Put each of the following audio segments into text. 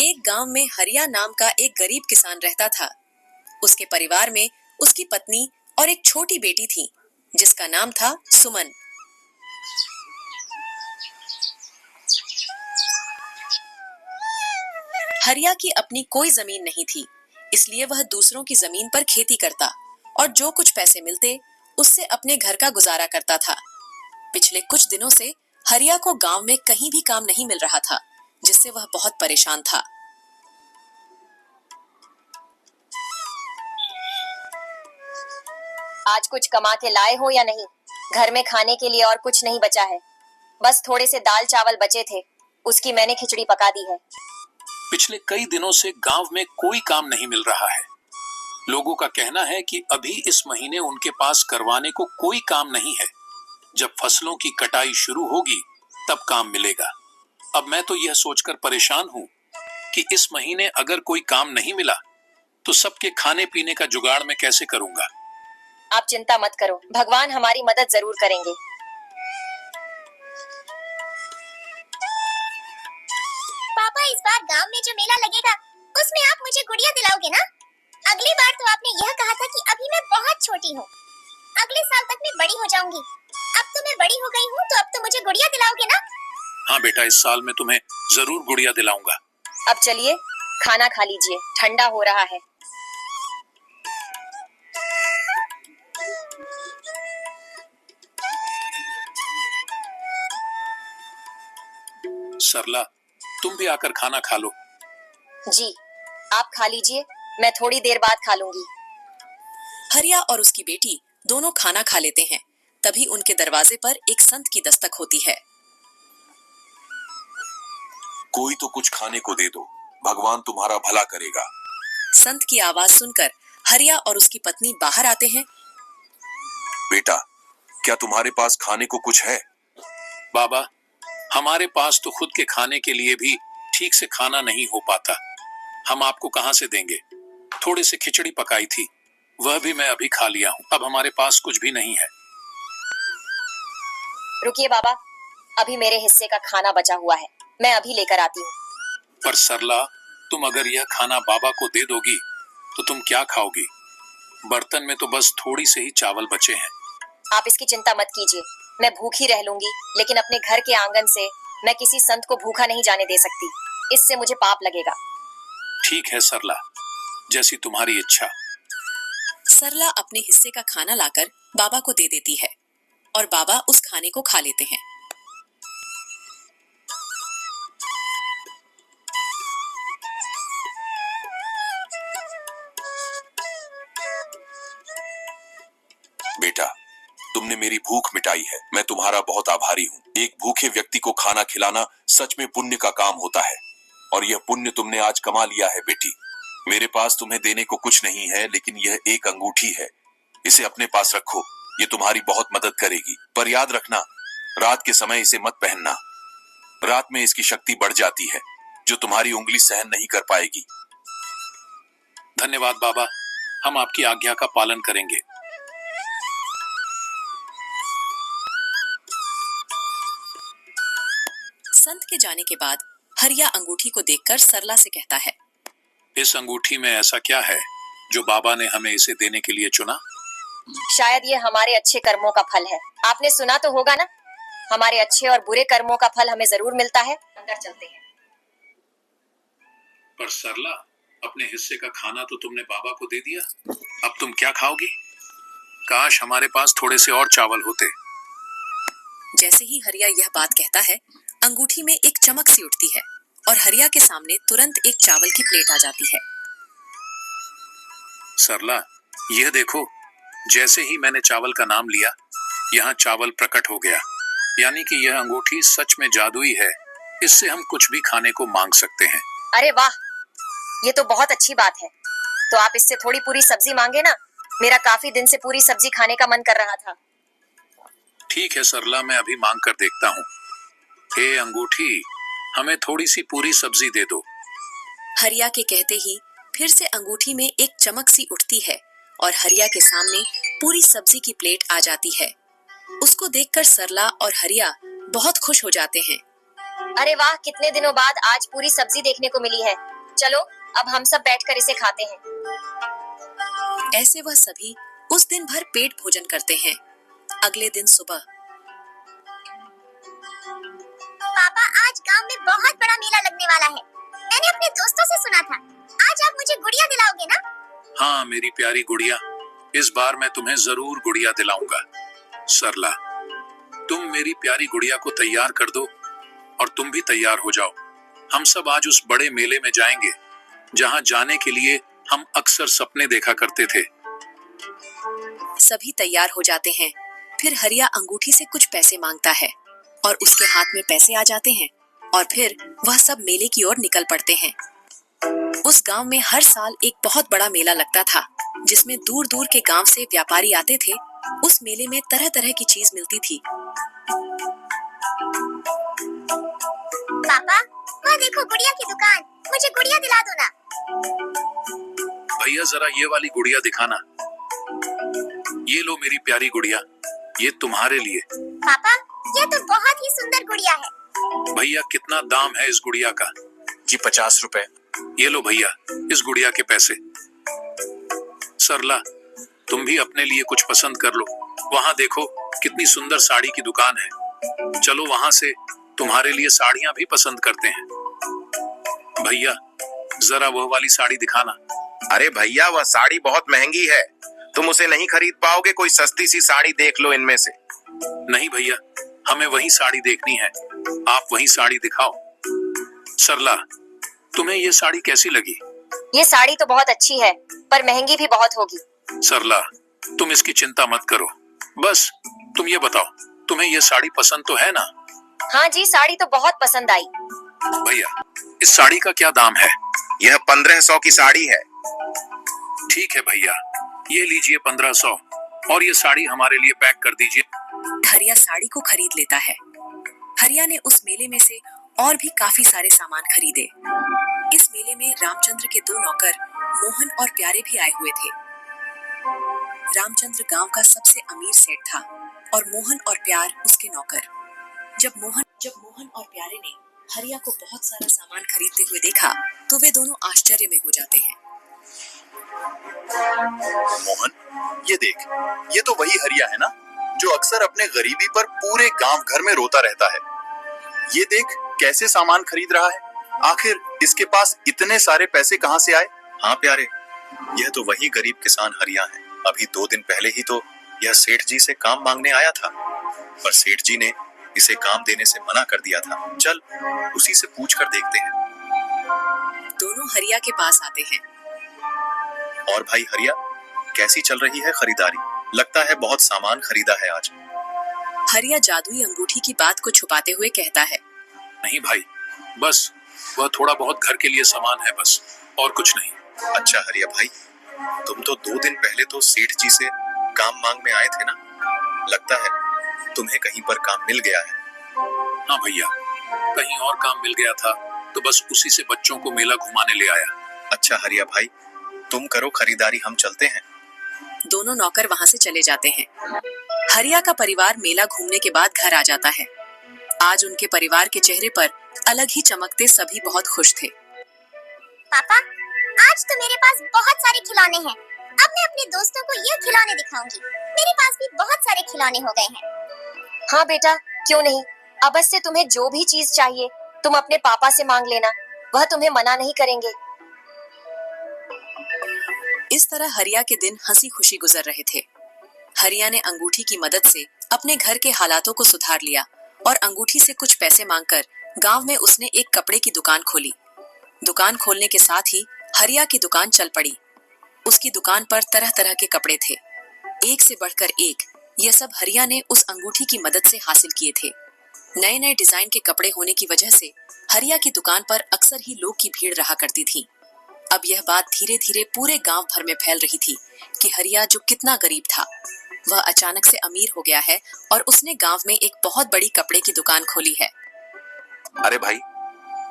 एक गांव में हरिया नाम का एक गरीब किसान रहता था। उसके परिवार में उसकी पत्नी और एक छोटी बेटी थी, जिसका नाम था सुमन। हरिया की अपनी कोई जमीन नहीं थी, इसलिए वह दूसरों की जमीन पर खेती करता और जो कुछ पैसे मिलते उससे अपने घर का गुजारा करता था। पिछले कुछ दिनों से हरिया को गांव में कहीं भी काम नहीं मिल रहा था, जिससे वह बहुत परेशान था। आज कुछ कमा के लाए हो या नहीं? घर में खाने के लिए और कुछ नहीं बचा है। बस थोड़े से दाल चावल बचे थे, उसकी मैंने खिचड़ी पका दी है। पिछले कई दिनों से गांव में कोई काम नहीं मिल रहा है। लोगों का कहना है कि अभी इस महीने उनके पास करवाने को कोई काम नहीं है। जब फसलों की कटाई शुरू होगी तब काम मिलेगा। अब मैं तो यह सोचकर परेशान हूँ कि इस महीने अगर कोई काम नहीं मिला तो सबके खाने पीने का जुगाड़ मैं कैसे करूंगा। आप चिंता मत करो, भगवान हमारी मदद जरूर करेंगे। पापा, इस बार गांव में जो मेला लगेगा उसमें आप मुझे गुड़िया दिलाओगे ना? अगली बार तो आपने यह कहा था कि अभी मैं बहुत छोटी हूँ, अगले साल तक मैं बड़ी हो जाऊंगी। अब तो मैं बड़ी हो गई हूँ, तो अब तो मुझे गुड़िया दिलाओगे ना? हाँ बेटा, इस साल मैं तुम्हें जरूर गुड़िया दिलाऊंगा। अब चलिए खाना खा लीजिए, ठंडा हो रहा है। सरला, तुम भी आकर खाना खा लो। जी, आप खा लीजिए, मैं थोड़ी देर बाद खा लूंगी। हरिया और उसकी बेटी दोनों खाना खा लेते हैं। तभी उनके दरवाजे पर एक संत की दस्तक होती है। कोई तो कुछ खाने को दे दो, भगवान तुम्हारा भला करेगा। संत की आवाज सुनकर हरिया और उसकी पत्नी बाहर आते हैं। बेटा, क्या तुम्हारे पास खाने को कुछ है? बाबा, हमारे पास तो खुद के खाने के लिए भी ठीक से खाना नहीं हो पाता। हम आपको कहां से देंगे? थोड़े से खिचड़ी पकाई थी, वह भी मैं अभी खा लिया हूँ। अब हमारे पास कुछ भी नहीं है। रुकिए बाबा, अभी मेरे हिस्से का खाना बचा हुआ है, मैं अभी लेकर आती हूँ। पर सरला, तुम अगर यह खाना बाबा को दे दोगी तो तुम क्या खाओगी? बर्तन में तो बस थोड़ी से ही चावल बचे हैं। आप इसकी चिंता मत कीजिए, मैं भूखी रह लूंगी, लेकिन अपने घर के आंगन से मैं किसी संत को भूखा नहीं जाने दे सकती। इससे मुझे पाप लगेगा। ठीक है सरला, जैसी तुम्हारी इच्छा। सरला अपने हिस्से का खाना लाकर बाबा को दे देती है और बाबा उस खाने को खा लेते हैं। बेटा, तुमने मेरी भूख मिटाई है, मैं तुम्हारा बहुत आभारी हूँ। एक भूखे व्यक्ति को खाना खिलाना सच में पुण्य का काम होता है, और यह पुण्य तुमने आज कमा लिया है बेटी। मेरे पास तुम्हें देने को कुछ नहीं है, लेकिन यह एक अंगूठी है, इसे अपने पास रखो, ये तुम्हारी बहुत मदद करेगी। पर याद रखना, रात के समय इसे मत पहनना, रात में इसकी शक्ति बढ़ जाती है जो तुम्हारी उंगली सहन नहीं कर पाएगी। धन्यवाद बाबा, हम आपकी आज्ञा का पालन करेंगे। संत के जाने के बाद हरिया अंगूठी को देखकर सरला से कहता है, इस अंगूठी में ऐसा क्या है जो बाबा ने हमें इसे देने के लिए चुना? शायद ये हमारे अच्छे कर्मों का फल है। आपने सुना तो होगा ना, हमारे अच्छे और बुरे कर्मों का फल हमें जरूर मिलता है। अंदर चलते हैं। पर सरला, अपने हिस्से का खाना तो तुमने बाबा को दे दिया, अब तुम क्या खाओगी? काश हमारे पास थोड़े से और चावल होते। जैसे ही हरिया यह बात कहता है, अंगूठी में एक चमक सी उठती है और हरिया के सामने तुरंत एक चावल की प्लेट आ जाती है। सरला, यह देखो, जैसे ही मैंने चावल का नाम लिया, यहाँ चावल प्रकट हो गया। यानी कि यह अंगूठी सच में जादुई है, इससे हम कुछ भी खाने को मांग सकते हैं। अरे वाह, ये तो बहुत अच्छी बात है। तो आप इससे थोड़ी पूरी सब्जी मांगे ना, मेरा काफी दिन से पूरी सब्जी खाने का मन कर रहा था। ठीक है सरला, मैं अभी मांग कर देखता हूँ। हे अंगूठी, हमें थोड़ी सी पूरी सब्जी दे दो। हरिया के कहते ही फिर से अंगूठी में एक चमक सी उठती है और हरिया के सामने पूरी सब्जी की प्लेट आ जाती है। उसको देखकर सरला और हरिया बहुत खुश हो जाते हैं। अरे वाह, कितने दिनों बाद आज पूरी सब्जी देखने को मिली है। चलो अब हम सब बैठकर इसे खाते हैं। ऐसे वह सभी उस दिन भर पेट भोजन करते हैं। अगले दिन सुबह पापा, आज गांव में बहुत बड़ा मेला लगने वाला है। मैंने अपने दोस्तों से सुना था। आज आप मुझे गुड़िया दिलाओगे ना? हाँ मेरी प्यारी गुड़िया, इस बार मैं तुम्हें जरूर गुड़िया दिलाऊंगा। सरला, तुम मेरी प्यारी गुड़िया को तैयार कर दो और तुम भी तैयार हो जाओ। हम सब आज उस बड़े मेले में जाएंगे जहाँ जाने के लिए हम अक्सर सपने देखा करते थे। सभी तैयार हो जाते हैं। फिर हरिया अंगूठी से कुछ पैसे मांगता है और उसके हाथ में पैसे आ जाते हैं और फिर वह सब मेले की ओर निकल पड़ते हैं। उस गांव में हर साल एक बहुत बड़ा मेला लगता था जिसमें दूर दूर के गांव से व्यापारी आते थे। उस मेले में तरह तरह की चीज मिलती थी। पापा, वह देखो गुड़िया की दुकान। मुझे गुड़िया दिला दो ना। भैया जरा ये वाली गुड़िया दिखाना। ये लो मेरी प्यारी गुड़िया, ये तुम्हारे लिए। पापा, यह तो बहुत ही सुंदर गुड़िया है। भैया कितना दाम है इस गुड़िया का? जी 50 रुपए। ये लो भैया इस गुड़िया के पैसे। सरला, तुम भी अपने लिए कुछ पसंद कर लो। वहाँ देखो कितनी सुंदर साड़ी की दुकान है। चलो वहाँ से तुम्हारे लिए साड़ियाँ भी पसंद करते हैं। भैया जरा वह वाली साड़ी दिखाना। अरे भैया, वह साड़ी बहुत महंगी है, तुम उसे नहीं खरीद पाओगे। कोई सस्ती सी साड़ी देख लो इनमें से। नहीं भैया, हमें वही साड़ी देखनी है। आप वही साड़ी दिखाओ। सरला, तुम्हें ये साड़ी कैसी लगी? ये साड़ी तो बहुत अच्छी है पर महंगी भी बहुत होगी। सरला, तुम इसकी चिंता मत करो। बस तुम ये बताओ, तुम्हें ये साड़ी पसंद तो है ना? हाँ जी, साड़ी तो बहुत पसंद आई। भैया इस साड़ी का क्या दाम है? यह 1500 की साड़ी है। ठीक है भैया, ये लीजिए 1500 और ये साड़ी हमारे लिए पैक कर दीजिए। हरिया साड़ी को खरीद लेता है। हरिया ने उस मेले में से और भी काफी सारे सामान खरीदे। इस मेले में रामचंद्र के 2 नौकर मोहन और प्यारे भी आए हुए थे। रामचंद्र गांव का सबसे अमीर सेठ था और मोहन और प्यार उसके नौकर। जब मोहन और प्यारे ने हरिया को बहुत सारा सामान खरीदते हुए देखा तो वे दोनों आश्चर्य में हो जाते हैं। मोहन, ये देख, ये तो वही हरिया है ना जो अक्सर अपने गरीबी पर पूरे गांव भर में रोता रहता है। ये देख कैसे सामान खरीद रहा है। आखिर इसके पास इतने सारे पैसे कहां से आए? हाँ प्यारे, यह तो वही गरीब किसान हरिया है। अभी 2 दिन पहले ही तो यह सेठ जी से काम मांगने आया था, पर सेठ जी ने इसे काम देने से मना कर दिया था। चल उसी से पूछ कर देखते हैं। दोनों हरिया के पास आते हैं। और भाई हरिया, कैसी चल रही है खरीदारी? लगता है बहुत सामान खरीदा है आज। हरिया जादुई अंगूठी की बात को छुपाते हुए कहता है। नहीं भाई, बस वह थोड़ा बहुत घर के लिए सामान है, बस और कुछ नहीं। अच्छा हरिया भाई, तुम तो 2 दिन पहले तो सेठ जी से काम मांग में आए थे ना? लगता है तुम्हें कहीं पर काम मिल गया है। हाँ भैया, कहीं और काम मिल गया था तो बस उसी से बच्चों को मेला घुमाने ले आया। अच्छा हरिया भाई, तुम करो खरीदारी, हम चलते हैं। दोनों नौकर वहां से चले जाते हैं। हरिया का परिवार मेला घूमने के बाद घर आ जाता है। आज उनके परिवार के चेहरे पर अलग ही चमकते सभी बहुत खुश थे। पापा, आज तो मेरे पास बहुत सारे खिलौने हैं। अब मैं अपने दोस्तों को ये खिलौने दिखाऊंगी। मेरे पास भी बहुत सारे खिलौने हो गए हैं। हाँ बेटा, क्यों नहीं। अब से तुम्हें जो भी चीज चाहिए तुम अपने पापा से मांग लेना, वह तुम्हें मना नहीं करेंगे। इस तरह हरिया के दिन हंसी खुशी गुजर रहे थे। हरिया ने अंगूठी की मदद से अपने घर के हालातों को सुधार लिया और अंगूठी से कुछ पैसे मांगकर गांव में उसने एक कपड़े की दुकान खोली। दुकान खोलने के साथ ही हरिया की दुकान चल पड़ी। उसकी दुकान पर तरह तरह के कपड़े थे, एक से बढ़कर एक। यह सब हरिया ने उस अंगूठी की मदद से हासिल किए थे। नए नए डिजाइन के कपड़े होने की वजह से हरिया की दुकान पर अक्सर ही लोग की भीड़ रहा करती थी। अब यह बात धीरे धीरे पूरे गांव भर में फैल रही थी कि हरिया जो कितना गरीब था वह अचानक से अमीर हो गया है और उसने गांव में एक बहुत बड़ी कपड़े की दुकान खोली है। अरे भाई,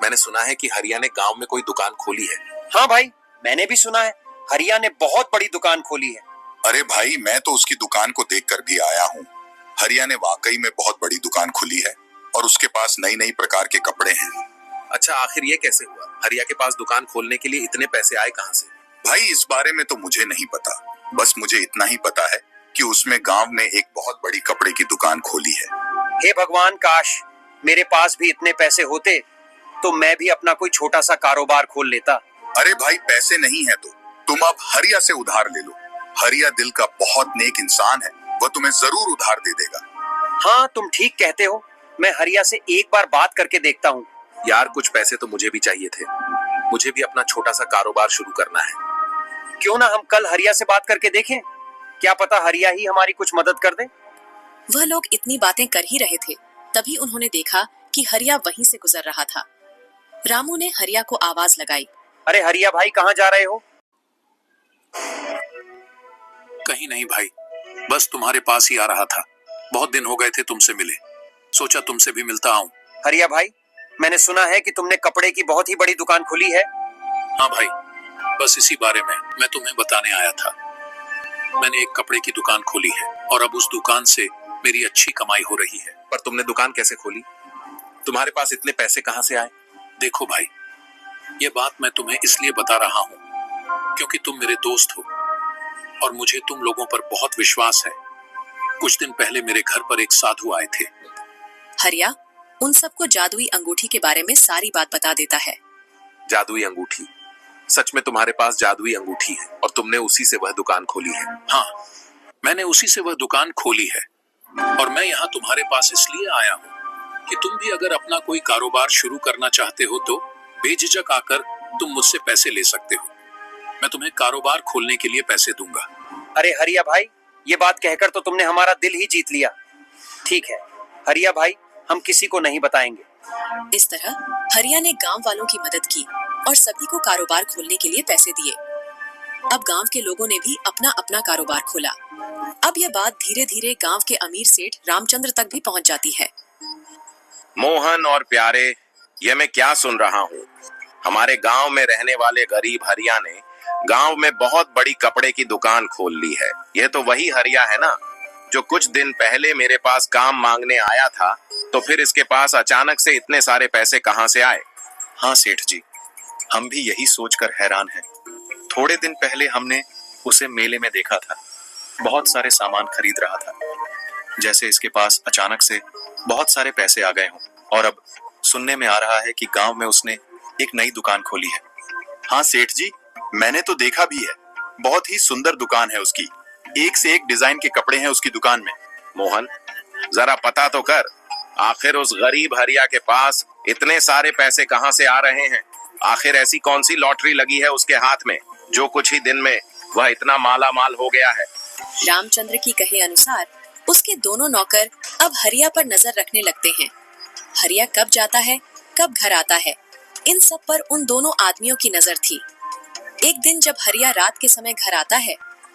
मैंने सुना है कि हरिया ने गांव में कोई दुकान खोली है। हाँ भाई, मैंने भी सुना है हरिया ने बहुत बड़ी दुकान खोली है। अरे भाई, मैं तो उसकी दुकान को देखकर भी आया हूँ। हरिया ने वाकई में बहुत बड़ी दुकान खोली है और उसके पास नई नई प्रकार के कपड़े हैं। अच्छा, आखिर ये कैसे हुआ? हरिया के पास दुकान खोलने के लिए इतने पैसे आए कहाँ से? भाई इस बारे में तो मुझे नहीं पता, बस मुझे इतना ही पता है कि उसमें गांव में एक बहुत बड़ी कपड़े की दुकान खोली है। हे भगवान, काश मेरे पास भी इतने पैसे होते तो मैं भी अपना कोई छोटा सा कारोबार खोल लेता। अरे भाई पैसे नहीं है तो तुम अब हरिया से उधार ले लो। हरिया दिल का बहुत नेक इंसान है, वह तुम्हें जरूर उधार दे देगा। हाँ, तुम ठीक कहते हो, मैं हरिया से एक बार बात करके देखता हूँ। यार कुछ पैसे तो मुझे भी चाहिए थे, मुझे भी अपना छोटा सा कारोबार शुरू करना है। क्यों ना हम कल हरिया से बात करके देखें, क्या पता हरिया ही हमारी कुछ मदद कर दे। वह लोग इतनी बातें कर ही रहे थे, तभी उन्होंने देखा कि हरिया वहीं से गुजर रहा था। रामू ने हरिया को आवाज लगाई। अरे हरिया भाई, कहाँ जा रहे हो? कहीं नहीं भाई, बस तुम्हारे पास ही आ रहा था। बहुत दिन हो गए थे तुमसे मिले, सोचा तुमसे भी मिलता आऊं। हरिया भाई, मैंने सुना है कि तुमने कपड़े की बहुत ही बड़ी दुकान खोली है। हाँ भाई, बस इसी बारे में मैं तुम्हें बताने आया था। मैंने एक कपड़े की दुकान खोली है और अब उस दुकान से मेरी अच्छी कमाई हो रही है। पर तुमने दुकान कैसे खोली? तुम्हारे पास इतने पैसे कहाँ से आए? देखो भाई, ये बात मैं तुम्हें इसलिए बता रहा हूँ क्योंकि तुम मेरे दोस्त हो और मुझे तुम लोगों पर बहुत विश्वास है। कुछ दिन पहले मेरे घर पर एक साधु आए थे। हरिया उन सबको जादुई अंगूठी के बारे में सारी बात बता देता है। जादुई अंगूठी? सच में तुम्हारे पास जादुई अंगूठी है और तुमने उसी से वह दुकान खोली है? हाँ, मैंने उसी से वह दुकान खोली है और मैं यहाँ तुम्हारे पास इसलिए आया हूँ कि तुम भी अगर अपना कोई कारोबार शुरू करना चाहते हो तो बेझिझक आकर तुम मुझसे पैसे ले सकते हो। मैं तुम्हें कारोबार खोलने के लिए पैसे दूंगा। अरे हरिया भाई, ये बात कहकर तो तुमने हमारा दिल ही जीत लिया। ठीक है हरिया भाई, हम किसी को नहीं बताएंगे। इस तरह हरिया ने गांव वालों की मदद की और सभी को कारोबार खोलने के लिए पैसे दिए। अब गांव के लोगों ने भी अपना अपना कारोबार खोला। अब यह बात धीरे धीरे गांव के अमीर सेठ रामचंद्र तक भी पहुंच जाती है। मोहन और प्यारे, यह मैं क्या सुन रहा हूँ? हमारे गांव में रहने वाले गरीब हरिया ने गांव में बहुत बड़ी कपड़े की दुकान खोल ली है। यह तो वही हरिया है ना जो कुछ दिन पहले मेरे पास काम मांगने आया था। तो फिर इसके पास अचानक से इतने सारे पैसे कहाँ से आए? हाँ सेठ जी, हम भी यही सोचकर हैरान हैं। थोड़े दिन पहले हमने उसे मेले में देखा था, बहुत सारे सामान खरीद रहा था, जैसे इसके पास अचानक से बहुत सारे पैसे आ गए हों। और अब सुनने में आ रहा है कि गांव में उसने एक नई दुकान खोली है। हाँ सेठ जी, मैंने तो देखा भी है, बहुत ही सुंदर दुकान है उसकी। एक से एक डिजाइन के कपड़े हैं उसकी दुकान में। मोहन, जरा पता तो कर, आखिर उस गरीब हरिया के पास इतने सारे पैसे कहाँ से आ रहे हैं? आखिर ऐसी कौन सी लॉटरी लगी है उसके हाथ में जो कुछ ही दिन में वह इतना माला माल हो गया है? रामचंद्र की कहे अनुसार उसके दोनों नौकर अब हरिया पर नजर रखने लगते हैं। हरिया कब जाता है, कब घर आता है, इन सब पर उन दोनों आदमियों की नजर थी। एक दिन जब हरिया रात के समय घर आता है,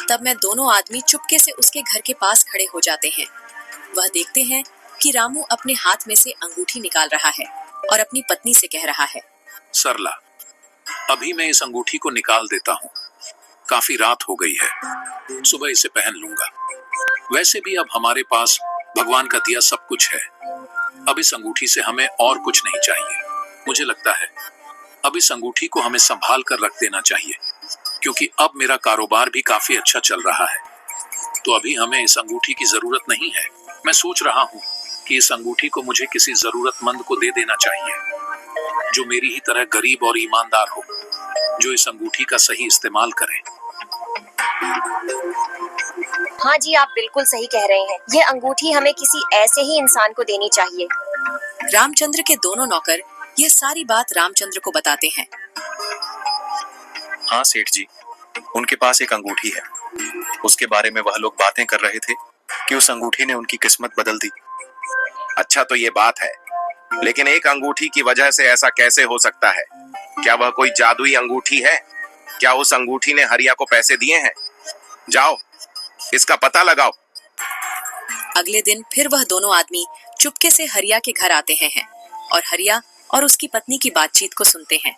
तब मैं दोनों आदमी चुपके से उसके घर के पास खड़े हो जाते हैं। वह देखते हैं कि रामू अपने हाथ में से अंगूठी निकाल रहा है और अपनी पत्नी से कह रहा है, सरला, अभी मैं इस अंगूठी को निकाल देता हूँ। काफी रात हो गई है, सुबह इसे पहन लूंगा। वैसे भी अब हमारे पास भगवान का दिया सब कुछ है। अब इस अंगूठी से हमें और कुछ नहीं चाहिए। मुझे लगता है अब इस अंगूठी को हमें संभाल कर रख देना चाहिए, क्योंकि अब मेरा कारोबार भी काफी अच्छा चल रहा है। तो अभी हमें इस अंगूठी की जरूरत नहीं है। मैं सोच रहा हूँ कि इस अंगूठी को मुझे किसी जरूरतमंद को दे देना चाहिए, जो मेरी ही तरह गरीब और ईमानदार हो, जो इस अंगूठी का सही इस्तेमाल करे। हाँ जी, आप बिल्कुल सही कह रहे हैं। ये अंगूठी हमें किसी ऐसे ही इंसान को देनी चाहिए। रामचंद्र के दोनों नौकर ये सारी बात रामचंद्र को बताते हैं। हाँ सेठ जी, उनके पास एक अंगूठी है, उसके बारे में वह लोग बातें कर रहे थे कि उस अंगूठी ने उनकी किस्मत बदल दी। अच्छा तो ये बात है, लेकिन एक अंगूठी की वजह से ऐसा कैसे हो सकता है? क्या वह कोई जादुई अंगूठी है? क्या उस अंगूठी ने हरिया को पैसे दिए हैं? जाओ, इसका पता लगाओ। अगले दिन फिर वह दोनों आदमी चुपके से हरिया के घर आते हैं और हरिया और उसकी पत्नी की बातचीत को सुनते हैं।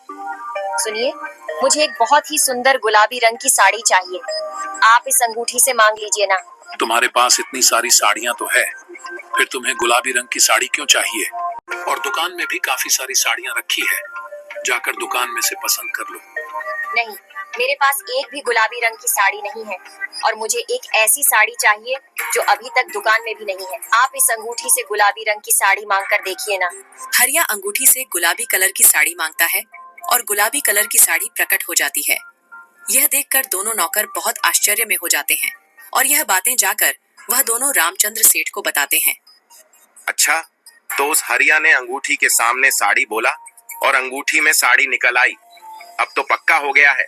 सुनिए, मुझे एक बहुत ही सुंदर गुलाबी रंग की साड़ी चाहिए। आप इस अंगूठी से मांग लीजिए ना। तुम्हारे पास इतनी सारी साड़ियां तो है, फिर तुम्हें गुलाबी रंग की साड़ी क्यों चाहिए? और दुकान में भी काफी सारी साड़ियां रखी है। जाकर दुकान में से पसंद कर लो। नहीं, मेरे पास एक भी गुलाबी रंग की साड़ी नहीं है और मुझे एक ऐसी साड़ी चाहिए जो अभी तक दुकान में भी नहीं है। आप इस अंगूठी से गुलाबी रंग की साड़ी मांग कर देखिए ना। हरिया अंगूठी से गुलाबी कलर की साड़ी मांगता है और गुलाबी कलर की साड़ी प्रकट हो जाती है। यह देखकर दोनों नौकर बहुत आश्चर्य में हो जाते हैं और यह बातें जाकर वह दोनों रामचंद्र सेठ को बताते हैं। अच्छा, तो उस हरिया ने अंगूठी के सामने साड़ी बोला और अंगूठी में साड़ी निकल आई। अब तो पक्का हो गया है,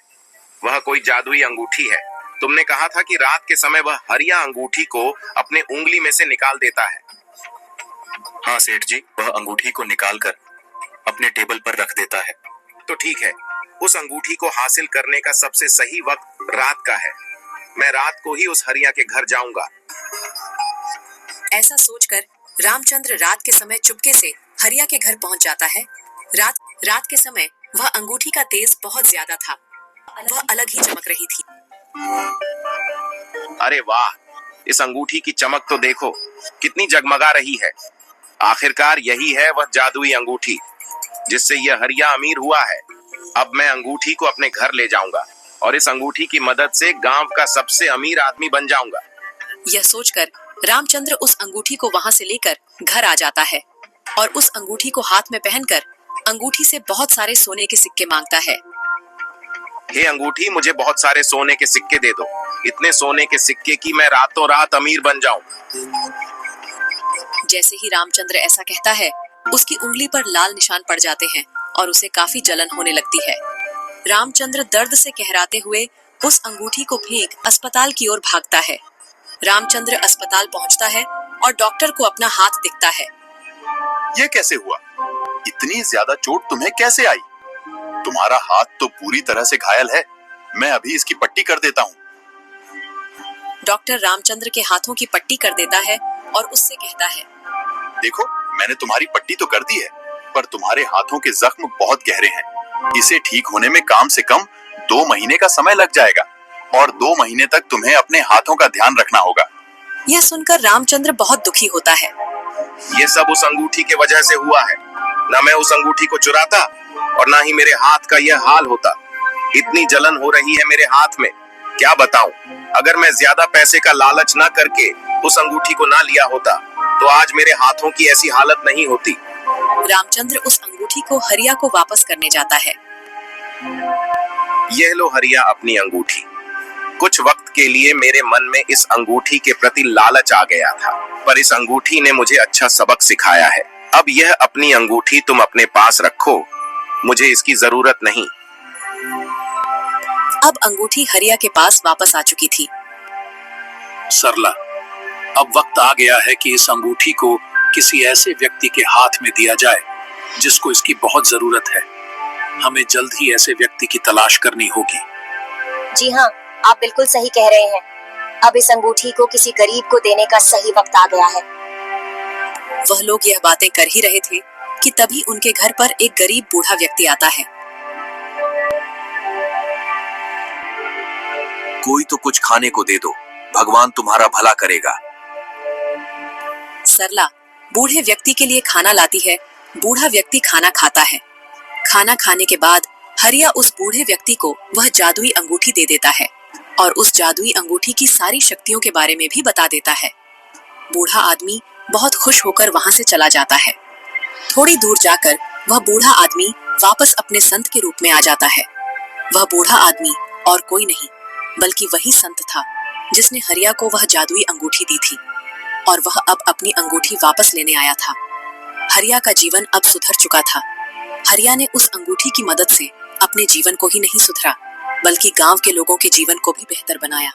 वह कोई जादुई अंगूठी है। तुमने कहा था कि रात के समय वह हरिया अंगूठी को अपने उंगली में से निकाल देता है। हाँ सेठ जी, वह अंगूठी को निकालकर अपने टेबल पर रख देता है। तो ठीक है, उस अंगूठी को हासिल करने का सबसे सही वक्त रात का है। मैं रात को ही उस हरिया के घर जाऊंगा। ऐसा सोचकर रामचंद्र रात के समय चुपके से हरिया के घर पहुंच जाता है। रात के समय वह अंगूठी का तेज बहुत ज्यादा था। वह अलग ही चमक रही थी। अरे वाह, इस अंगूठी की चमक तो देखो, कितनी जगमगा रही है। आखिरकार यही है वह जादुई अंगूठी जिससे यह हरिया अमीर हुआ है। अब मैं अंगूठी को अपने घर ले जाऊंगा और इस अंगूठी की मदद से गांव का सबसे अमीर आदमी बन जाऊंगा। यह सोचकर रामचंद्र उस अंगूठी को वहां से लेकर घर आ जाता है और उस अंगूठी को हाथ में पहनकर अंगूठी से बहुत सारे सोने के सिक्के मांगता है। हे अंगूठी, मुझे बहुत सारे सोने के सिक्के दे दो, इतने सोने के सिक्के कि मैं रातों रात अमीर बन जाऊं। जैसे ही रामचंद्र ऐसा कहता है, उसकी उंगली पर लाल निशान पड़ जाते हैं और उसे काफी जलन होने लगती है। रामचंद्र दर्द से कहराते हुए उस अंगूठी को फेंक अस्पताल की ओर भागता है। रामचंद्र अस्पताल पहुंचता है और डॉक्टर को अपना हाथ दिखता है। ये कैसे हुआ? इतनी ज्यादा चोट तुम्हें कैसे आई? तुम्हारा हाथ तो पूरी तरह से घायल है। मैं अभी इसकी पट्टी कर देता हूँ। डॉक्टर रामचंद्र के हाथों की पट्टी कर देता है और उससे कहता है, देखो, मैंने तुम्हारी पट्टी तो कर दी है, पर तुम्हारे हाथों के जख्म बहुत गहरे हैं। इसे ठीक होने में कम से कम 2 महीने का समय लग जाएगा और 2 महीने तक तुम्हें अपने हाथों का ध्यान रखना होगा। यह सुनकर रामचंद्र बहुत दुखी होता है। ये सब उस अंगूठी के वजह से हुआ है। न मैं उस अंगूठी को चुराता और ना ही मेरे हाथ का यह हाल होता। इतनी जलन हो रही है मेरे हाथ में, क्या बताऊं। अगर मैं ज्यादा पैसे का लालच ना करके उस अंगूठी को ना लिया होता तो आज मेरे हाथों की ऐसी हालत नहीं होती। रामचंद्र उस अंगूठी को हरिया को वापस करने जाता है। यह लो हरिया अपनी अंगूठी। कुछ वक्त के लिए मेरे मन में इस अंगूठी के प्रति लालच आ गया था, पर इस अंगूठी ने मुझे अच्छा सबक सिखाया है। अब यह अपनी अंगूठी तुम अपने पास रखो, मुझे इसकी जरूरत नहीं। अब अंगूठी हरिया के पास वापस आ चुकी थी। सरला, अब वक्त आ गया है कि इस अंगूठी को किसी ऐसे व्यक्ति के हाथ में दिया जाए जिसको इसकी बहुत जरूरत है। हमें जल्द ही ऐसे व्यक्ति की तलाश करनी होगी। जी हाँ, आप बिल्कुल सही कह रहे हैं। अब इस अंगूठी को किसी गरीब को देने का सही वक्त आ गया है। वह लोग यह बातें कर ही रहे थे कि तभी उनके घर पर एक गरीब बूढ़ा व्यक्ति आता है। कोई तो कुछ खाने को दे दो, भगवान तुम्हारा भला करेगा। सरला बूढ़े व्यक्ति के लिए खाना लाती है। बूढ़ा व्यक्ति खाना खाता है। खाना खाने के बाद हरिया उस बूढ़े व्यक्ति को वह जादुई अंगूठी दे देता है और उस जादुई अंगूठी की सारी शक्तियों के बारे में भी बता देता है। बूढ़ा आदमी बहुत खुश होकर वहां से चला जाता है। थोड़ी दूर जाकर वह बूढ़ा आदमी वापस अपने संत के रूप में आ जाता है। वह बूढ़ा आदमी और कोई नहीं बल्कि वही संत था जिसने हरिया को वह जादुई अंगूठी दी थी और वह अब अपनी अंगूठी वापस लेने आया था। हरिया का जीवन अब सुधर चुका था। हरिया ने उस अंगूठी की मदद से अपने जीवन को ही नहीं सुधरा बल्कि गांव के लोगों के जीवन को भी बेहतर बनाया।